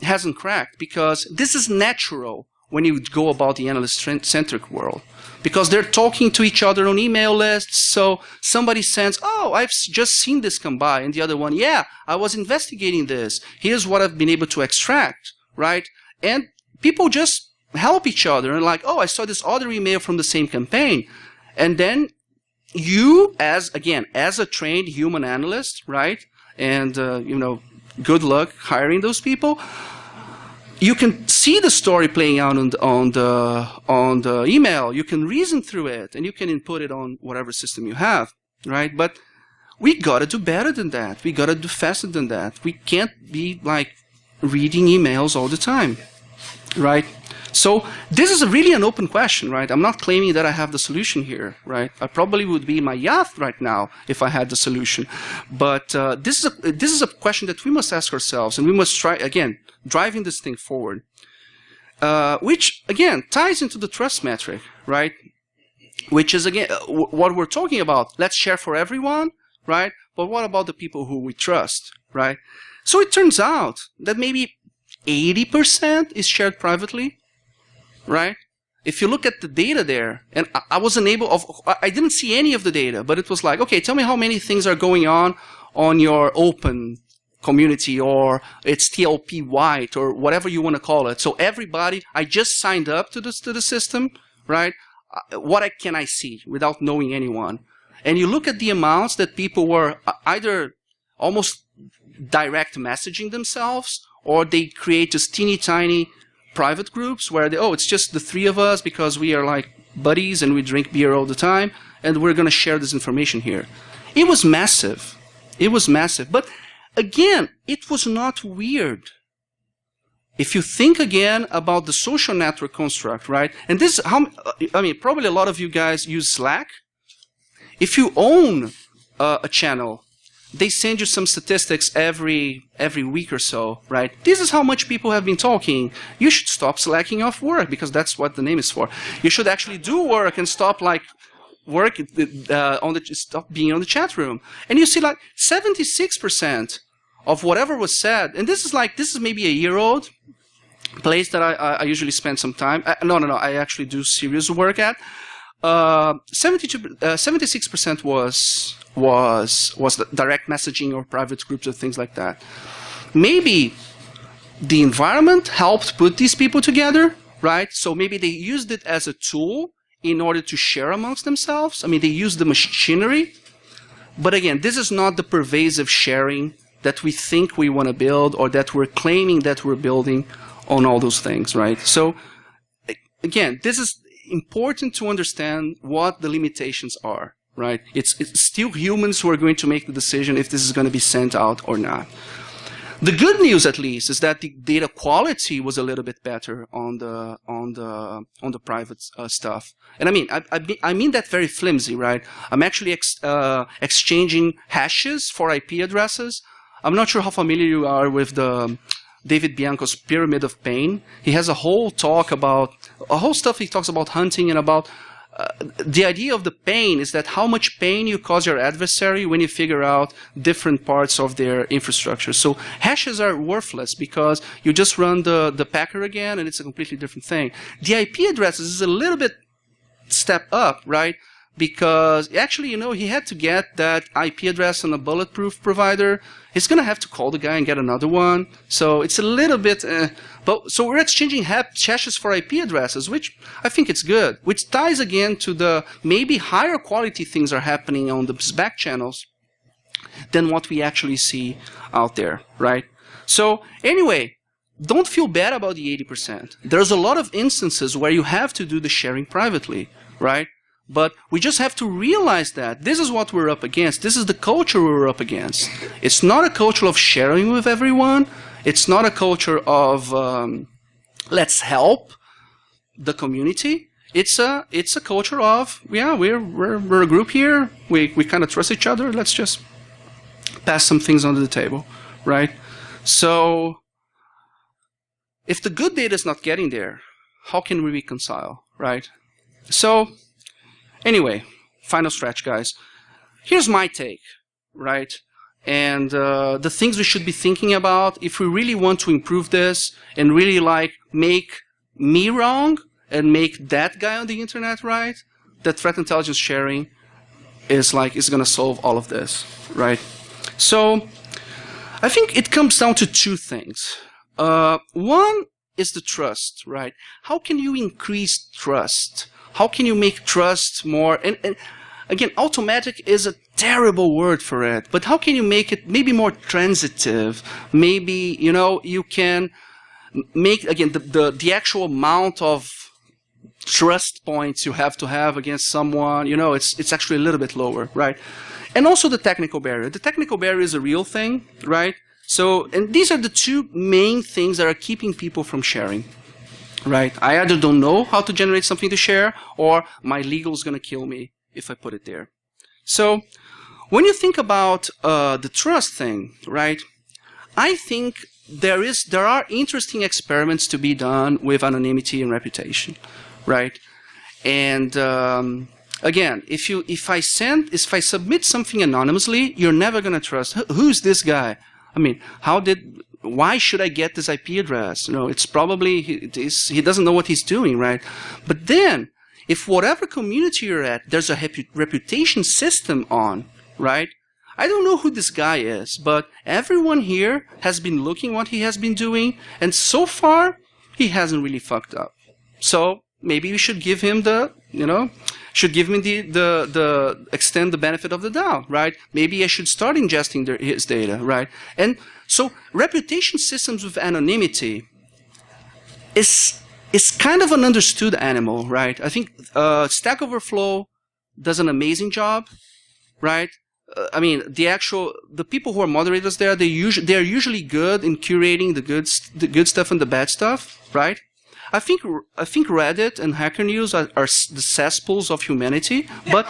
Speaker 3: hasn't cracked, because this is natural when you go about the analyst-centric world. Because they're talking to each other on email lists, so somebody sends, oh, I've just seen this come by, and the other one, yeah, I was investigating this. Here's what I've been able to extract, right? And people just help each other, and like, oh, I saw this other email from the same campaign. And then you, as a trained human analyst, right? And, good luck hiring those people. You can see the story playing out on the email. You can reason through it, and you can input it on whatever system you have, right? But we gotta do better than that. We gotta do faster than that. We can't be like reading emails all the time, right? So this is really an open question, right? I'm not claiming that I have the solution here, right? I probably would be in my yacht right now if I had the solution. But this is a question that we must ask ourselves, and we must try, again, driving this thing forward. Which, again, ties into the trust metric, right? Which is, again, what we're talking about. Let's share for everyone, right? But what about the people who we trust, right? So it turns out that maybe 80% is shared privately, right? If you look at the data there, and I didn't see any of the data, but it was like, okay, tell me how many things are going on your open community, or it's TLP white, or whatever you want to call it. So everybody, I just signed up to the system, right? What can I see without knowing anyone? And you look at the amounts that people were either almost direct messaging themselves, or they create just teeny tiny private groups where it's just the three of us because we are like buddies and we drink beer all the time, and we're going to share this information here. It was massive. It was massive. But again, it was not weird. If you think again about the social network construct, right? And this is how, I mean, probably a lot of you guys use Slack. If you own a channel, they send you some statistics every week or so, right? This is how much people have been talking. You should stop slacking off work, because that's what the name is for. You should actually do work and stop like work stop being on the chat room. And you see like 76% of whatever was said, and this is maybe a year-old place that I usually spend some time. No, I actually do serious work at. 76% was the direct messaging or private groups or things like that. Maybe the environment helped put these people together, right? So maybe they used it as a tool in order to share amongst themselves. I mean, they used the machinery. But again, this is not the pervasive sharing that we think we want to build or that we're claiming that we're building on all those things, right? So again, this is important to understand what the limitations are, right? It's still humans who are going to make the decision if this is going to be sent out or not. The good news, at least, is that the data quality was a little bit better on the private stuff. And I mean that very flimsy, right? I'm actually exchanging hashes for IP addresses. I'm not sure how familiar you are with the David Bianco's Pyramid of Pain. He has a whole talk about a whole stuff. He talks about hunting and about the idea of the pain is that how much pain you cause your adversary when you figure out different parts of their infrastructure. So hashes are worthless because you just run the packer again and it's a completely different thing. The IP addresses is a little bit step up, right? Because actually, you know, he had to get that IP address on a bulletproof provider. He's going to have to call the guy and get another one. So it's a little bit... so we're exchanging hashes for IP addresses, which I think it's good. Which ties again to the maybe higher quality things are happening on the back channels than what we actually see out there, right? So anyway, don't feel bad about the 80%. There's a lot of instances where you have to do the sharing privately, right? But we just have to realize that this is what we're up against. This is the culture we're up against. It's not a culture of sharing with everyone. It's not a culture of let's help the community. It's a culture of we're a group here. We kind of trust each other. Let's just pass some things under the table, right? So if the good data is not getting there, how can we reconcile, right? So anyway, final stretch, guys. Here's my take, right? And the things we should be thinking about if we really want to improve this and really like make me wrong and make that guy on the internet right, that threat intelligence sharing is going to solve all of this, right? So I think it comes down to two things. One is the trust, right? How can you increase trust? How can you make trust more? And again, automatic is a terrible word for it, but how can you make it maybe more transitive? Maybe, you know, you can make, again, the actual amount of trust points you have to have against someone, you know, it's actually a little bit lower, right? And also the technical barrier. The technical barrier is a real thing, right? So, and these are the two main things that are keeping people from sharing. Right? I either don't know how to generate something to share, or my legal is going to kill me if I put it there. So when you think about the trust thing, right, I think there are interesting experiments to be done with anonymity and reputation, right? And again, if I submit something anonymously, you're never going to trust. Who's this guy? I mean, why should I get this IP address? You know, it's probably he doesn't know what he's doing, right? But then, if whatever community you're at, there's a reputation system on, right? I don't know who this guy is, but everyone here has been looking what he has been doing, and so far, he hasn't really fucked up. So maybe we should give him extend the benefit of the doubt, right? Maybe I should start ingesting his data, right? And so reputation systems with anonymity is kind of an understood animal, right? I think Stack Overflow does an amazing job, right? I mean, the people who are moderators there, they are usually good in curating the good stuff and the bad stuff, right? I think Reddit and Hacker News are the cesspools of humanity, but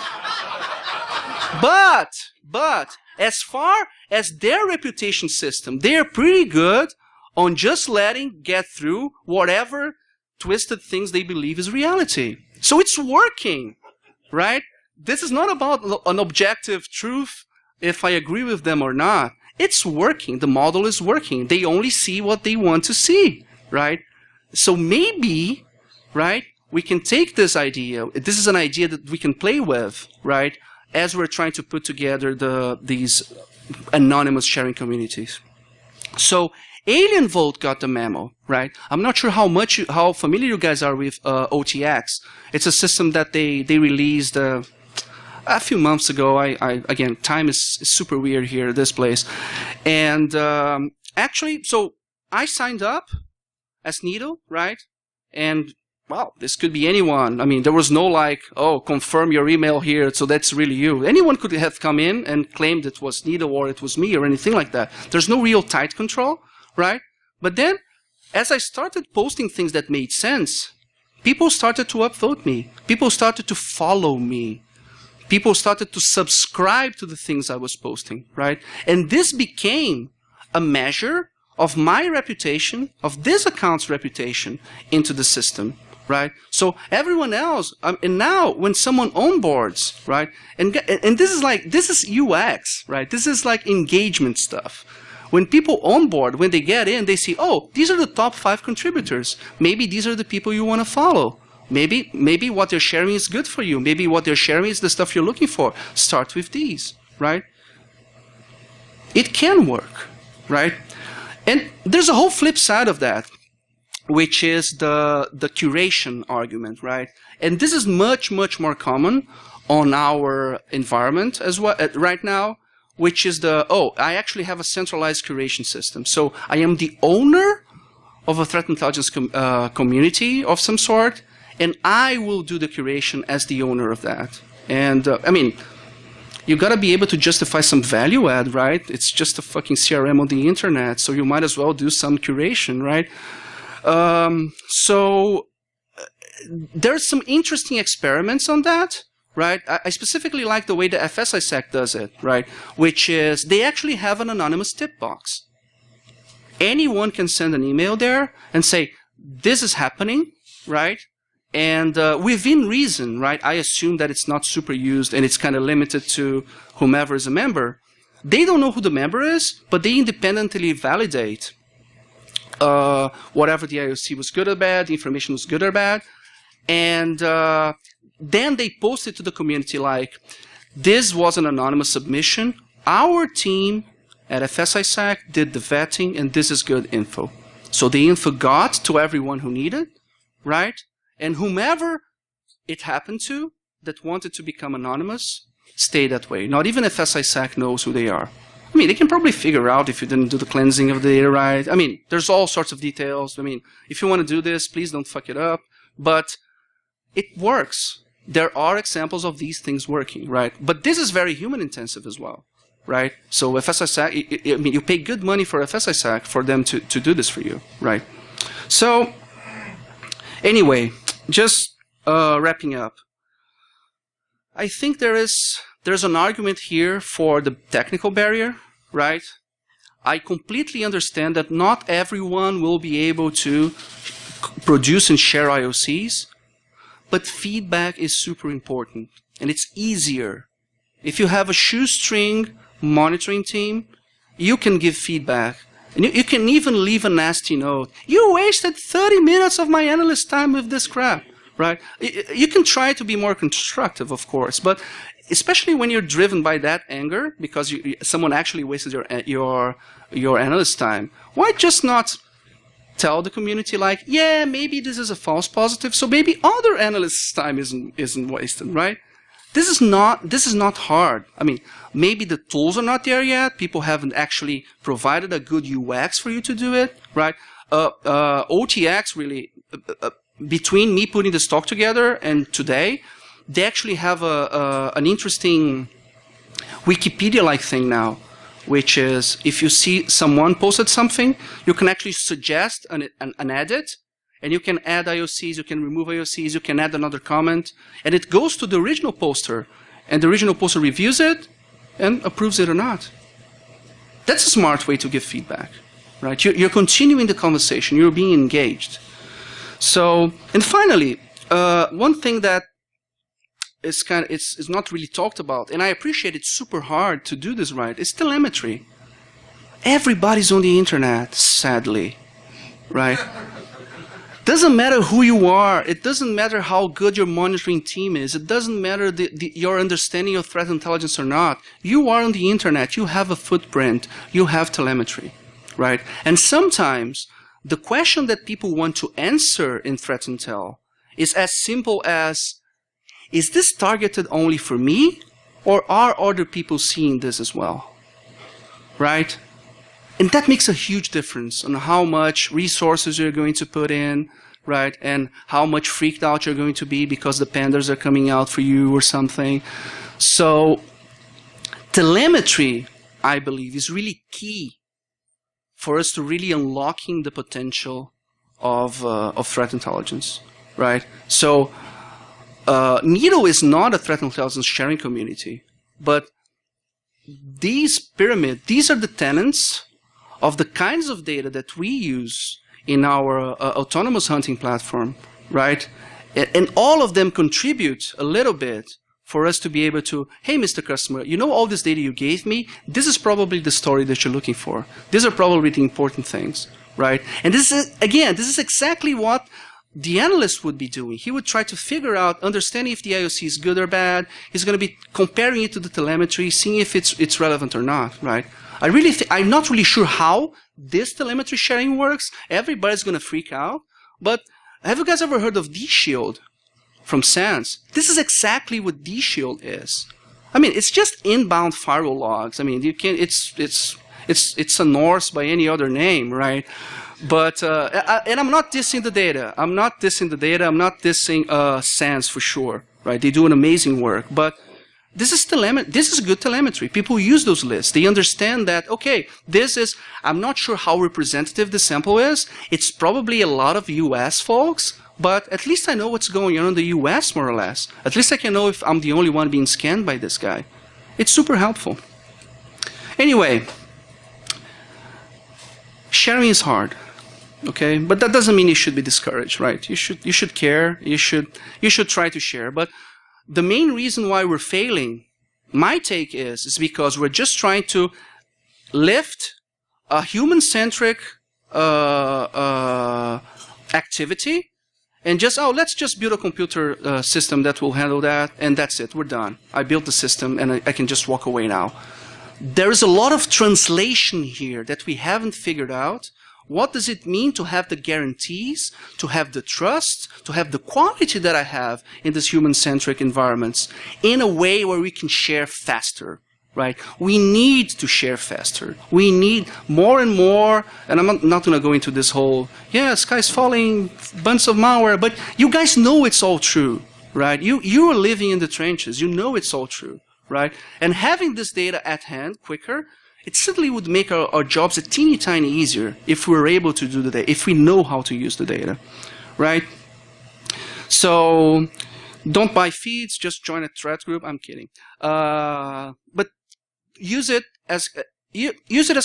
Speaker 3: as far as their reputation system, they are pretty good on just letting get through whatever twisted things they believe is reality. So it's working, right? This is not about an objective truth if I agree with them or not. It's working. The model is working. They only see what they want to see, right? So maybe, right, we can take this idea. This is an idea that we can play with, right, as we're trying to put together these anonymous sharing communities. So Alien Vote got the memo, right? I'm not sure how familiar you guys are with OTX. It's a system that they released a few months ago. Again, time is super weird here, this place. And actually, so I signed up as Niddel, right? And, well, this could be anyone. I mean, there was no like, oh, confirm your email here, so that's really you. Anyone could have come in and claimed it was Niddel or it was me or anything like that. There's no real tight control, right? But then, as I started posting things that made sense, people started to upvote me. People started to follow me. People started to subscribe to the things I was posting, right? And this became a measure of my reputation, of this account's reputation into the system, right? So everyone else, and now when someone onboards, right? And this is UX, right? This is like engagement stuff. When people onboard, when they get in, they see, oh, these are the top 5 contributors. Maybe these are the people you want to follow. Maybe what they're sharing is good for you. Maybe what they're sharing is the stuff you're looking for. Start with these, right? It can work, right? And there's a whole flip side of that, which is the curation argument, right? And this is much, much more common on our environment as well right now, which is I actually have a centralized curation system. So I am the owner of a threat intelligence community of some sort, and I will do the curation as the owner of that. And I mean, you got to be able to justify some value add, right? It's just a fucking CRM on the internet, so you might as well do some curation, right? So there's some interesting experiments on that, right? I specifically like the way the FSISAC does it, right? Which is they actually have an anonymous tip box. Anyone can send an email there and say, this is happening, right? And within reason, right, I assume that it's not super used and it's kind of limited to whomever is a member. They don't know who the member is, but they independently validate whatever the IOC was good or bad, the information was good or bad. And then they post it to the community like, this was an anonymous submission. Our team at FSISAC did the vetting, and this is good info. So the info got to everyone who needed, right? And whomever it happened to that wanted to become anonymous, stay that way. Not even if FSISAC knows who they are. I mean, they can probably figure out if you didn't do the cleansing of the data right. I mean, there's all sorts of details. I mean, if you want to do this, please don't fuck it up. But it works. There are examples of these things working, right? But this is very human intensive as well, right? So FSISAC, I mean, you pay good money for FSISAC for them to do this for you, right? So anyway, just wrapping up. I think there's an argument here for the technical barrier, right? I completely understand that not everyone will be able to produce and share IOCs, but feedback is super important, and it's easier. If you have a shoestring monitoring team, you can give feedback. And you can even leave a nasty note. You wasted 30 minutes of my analyst time with this crap, right? You can try to be more constructive, of course, but especially when you're driven by that anger because someone actually wasted your analyst time, why just not tell the community like, yeah, maybe this is a false positive, so maybe other analysts' time isn't wasted, right? This is not hard. I mean, maybe the tools are not there yet. People haven't actually provided a good UX for you to do it, right? OTX really, between me putting this talk together and today, they actually have an interesting Wikipedia-like thing now, which is if you see someone posted something, you can actually suggest an edit, and you can add IOCs, you can remove IOCs, you can add another comment, and it goes to the original poster, and the original poster reviews it and approves it or not. That's a smart way to give feedback, right? You're continuing the conversation, you're being engaged. So, and finally, one thing that is it's not really talked about, and I appreciate it's super hard to do this right, is telemetry. Everybody's on the internet, sadly, right? Doesn't matter who you are, it doesn't matter how good your monitoring team is, it doesn't matter your understanding of threat intelligence or not. You are on the internet, you have a footprint, you have telemetry, right? And sometimes the question that people want to answer in threat intel is as simple as, is this targeted only for me, or are other people seeing this as well? Right? And that makes a huge difference on how much resources you're going to put in, right? And how much freaked out you're going to be because the pandas are coming out for you or something. So telemetry, I believe, is really key for us to really unlocking the potential of threat intelligence, right? So Niddel is not a threat intelligence sharing community, but these are the tenets of the kinds of data that we use in our autonomous hunting platform, right? And all of them contribute a little bit for us to be able to, hey, Mr. Customer, you know all this data you gave me? This is probably the story that you're looking for. These are probably the important things, right? And this is, again, this is exactly what the analyst would be doing. He would try to figure out, understanding if the IOC is good or bad. He's going to be comparing it to the telemetry, seeing if it's relevant or not, right? I'm not really sure how this telemetry sharing works. Everybody's going to freak out. But have you guys ever heard of D-Shield from SANS? This is exactly what D-Shield is. I mean, it's just inbound firewall logs. I mean, you can it's a Norse by any other name, right? But and I'm not dissing the data. I'm not dissing SANS for sure, right? They do an amazing work, but this is good telemetry. People use those lists. They understand that, okay, I'm not sure how representative the sample is. It's probably a lot of US folks, but at least I know what's going on in the US more or less. At least I can know if I'm the only one being scanned by this guy. It's super helpful. Anyway, sharing is hard. Okay, but that doesn't mean you should be discouraged, right? You should care. You should try to share. But the main reason why we're failing, my take is because we're just trying to lift a human-centric activity and just, let's just build a computer system that will handle that, and that's it. We're done. I built the system, and I can just walk away now. There is a lot of translation here that we haven't figured out. What does it mean to have the guarantees, to have the trust, to have the quality that I have in these human-centric environments in a way where we can share faster, right? We need to share faster. We need more and more, and I'm not going to go into this whole, sky's falling, bunch of malware, but you guys know it's all true, right? You are living in the trenches. You know it's all true, right? And having this data at hand quicker, it certainly would make our jobs a teeny tiny easier if we're able to do the data, if we know how to use the data, right? So don't buy feeds, just join a threat group. I'm kidding. But use it as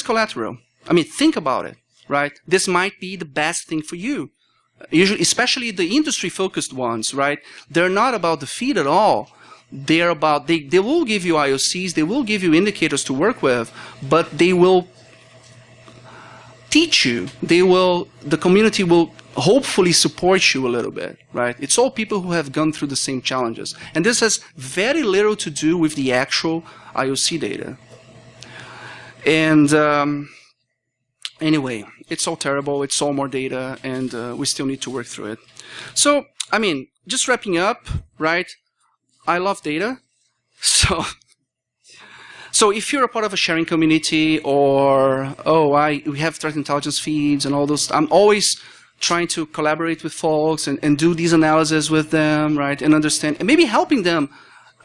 Speaker 3: collateral. I mean, think about it, right? This might be the best thing for you. Usually, especially the industry-focused ones, right? They're not about the feed at all. They're about, they will give you IOCs, they will give you indicators to work with, but they will teach you. The community will hopefully support you a little bit, right? It's all people who have gone through the same challenges. And this has very little to do with the actual IOC data. And anyway, it's all terrible, it's all more data, and we still need to work through it. So, I mean, just wrapping up, right? I love data. So if you're a part of a sharing community or, we have threat intelligence feeds and all those, I'm always trying to collaborate with folks and do these analyses with them, right? And understand, and maybe helping them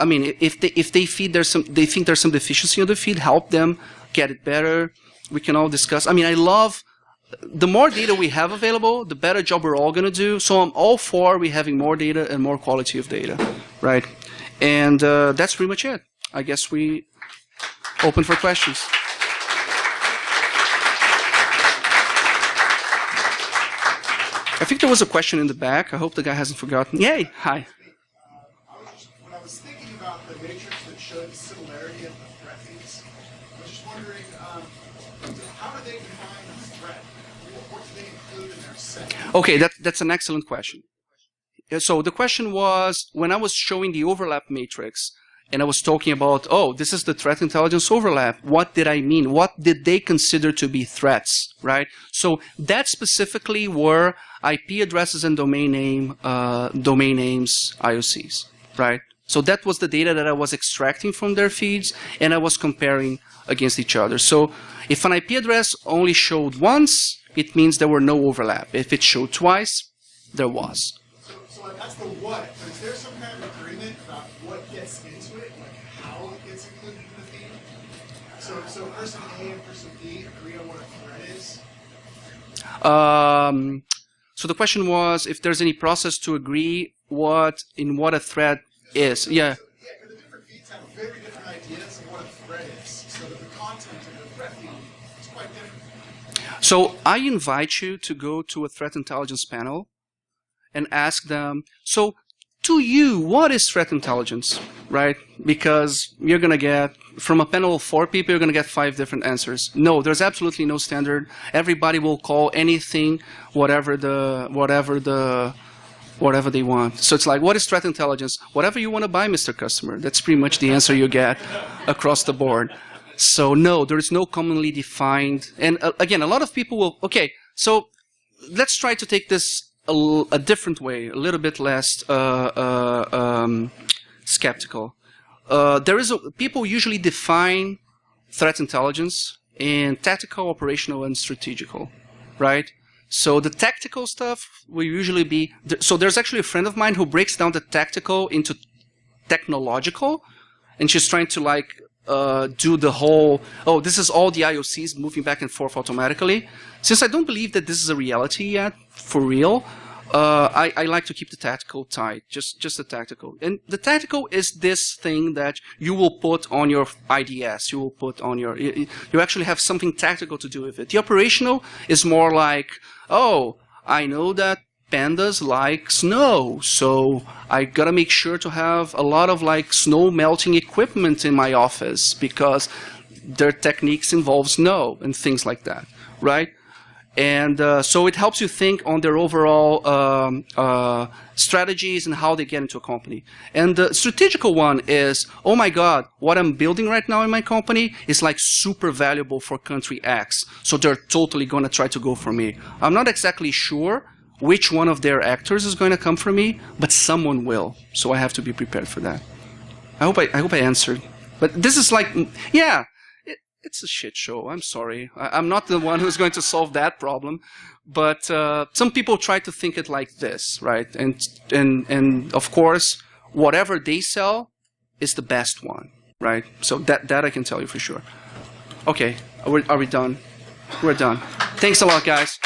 Speaker 3: I mean, if they think there's some deficiency on the feed, help them get it better. We can all discuss. I mean, I love the more data we have available, the better job we're all going to do. So I'm all for we having more data and more quality of data, right? And that's pretty much it. I guess we open for questions. I think there was a question in the back. I hope the guy hasn't forgotten. Yay! Hi.
Speaker 4: When I was thinking about the matrix that showed the similarity of the threat feeds, I was just wondering, how do they define a threat? What do they include in their set?
Speaker 3: Okay, that's an excellent question. So the question was, when I was showing the overlap matrix, and I was talking about, oh, this is the threat intelligence overlap. What did I mean? What did they consider to be threats, right? So that specifically were IP addresses and domain names, IOCs, right? So that was the data that I was extracting from their feeds, and I was comparing against each other. So if an IP address only showed once, it means there were no overlap. If it showed twice, there was.
Speaker 4: So that's the what, but is there some kind of agreement about what gets into it, like how it gets included in the feed? So person A and person B agree on what a threat is?
Speaker 3: So the question was if there's any process to agree what a threat is. Yeah.
Speaker 4: So, yeah, the different feeds have very different ideas of what a threat is, so that the content of the threat feed is quite different.
Speaker 3: So I invite you to go to a threat intelligence panel and ask them, so to you, what is threat intelligence, right? Because you're going to get, from a panel of 4 people, you're going to get 5 different answers. No, there's absolutely no standard. Everybody will call anything whatever they want. So it's like, what is threat intelligence? Whatever you want to buy, Mr. Customer. That's pretty much the answer you get across the board. So no, there is no commonly defined. And again, a lot of people will, okay, so let's try to take this a different way, a little bit less skeptical. People usually define threat intelligence in tactical, operational, and strategical, right? So the tactical stuff will usually be, so there's actually a friend of mine who breaks down the tactical into technological, and she's trying to like do the whole, oh, this is all the IOCs moving back and forth automatically. Since I don't believe that this is a reality yet, for real, I like to keep the tactical tight, just the tactical. And the tactical is this thing that you will put on your IDS, you will put on your, you actually have something tactical to do with it. The operational is more like, oh, I know that pandas like snow, so I gotta make sure to have a lot of like snow melting equipment in my office because their techniques involve snow and things like that, right? And so it helps you think on their overall strategies and how they get into a company. And the strategical one is, oh my God, what I'm building right now in my company is like super valuable for country X. So they're totally going to try to go for me. I'm not exactly sure which one of their actors is going to come for me, but someone will. So I have to be prepared for that. I hope I answered. But this is like, yeah. It's a shit show. I'm sorry. I'm not the one who's going to solve that problem. But some people try to think it like this, right? And of course, whatever they sell is the best one, right? So that I can tell you for sure. Okay, are we done? We're done. Thanks a lot, guys.